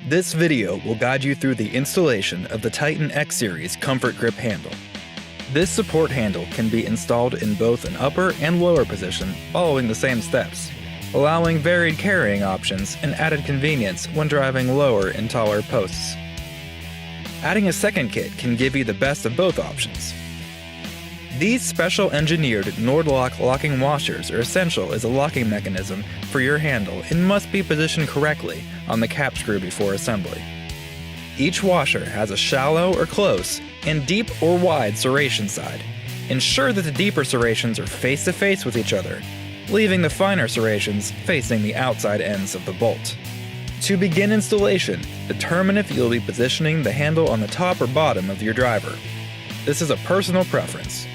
This video will guide you through the installation of the Titan X Series Comfort Grip handle. This support handle can be installed in both an upper and lower position following the same steps, allowing varied carrying options and added convenience when driving lower and taller posts. Adding a second kit can give you the best of both options. These special engineered knurled locking washers are essential as a locking mechanism for your handle and must be positioned correctly on the cap screw before assembly. Each washer has a shallow or close and deep or wide serration side. Ensure that the deeper serrations are face to face with each other, leaving the finer serrations facing the outside ends of the bolt. To begin installation, determine if you'll be positioning the handle on the top or bottom of your driver. This is a personal preference.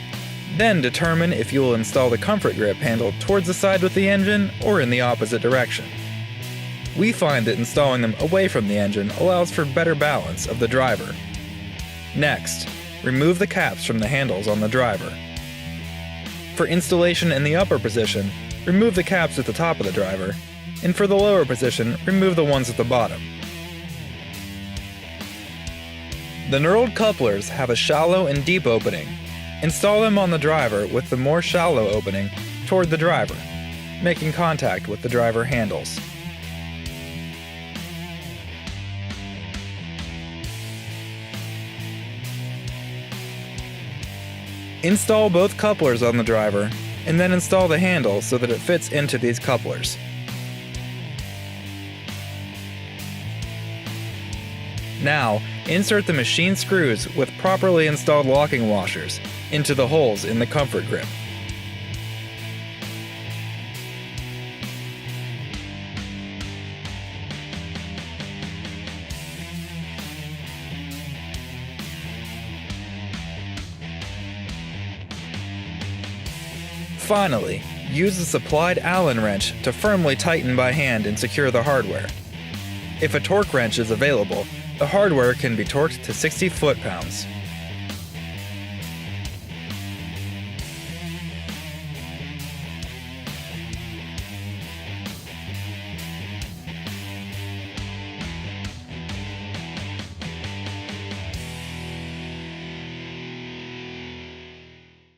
Then determine if you will install the comfort grip handle towards the side with the engine or in the opposite direction. We find that installing them away from the engine allows for better balance of the driver. Next, remove the caps from the handles on the driver. For installation in the upper position, remove the caps at the top of the driver, and for the lower position, remove the ones at the bottom. The knurled couplers have a shallow and deep opening. Install them on the driver with the more shallow opening toward the driver, making contact with the driver handles. Install both couplers on the driver, and then install the handle so that it fits into these couplers. Now, insert the machine screws with properly installed locking washers into the holes in the comfort grip. Finally, use a supplied Allen wrench to firmly tighten by hand and secure the hardware. If a torque wrench is available, the hardware can be torqued to 60 foot-pounds.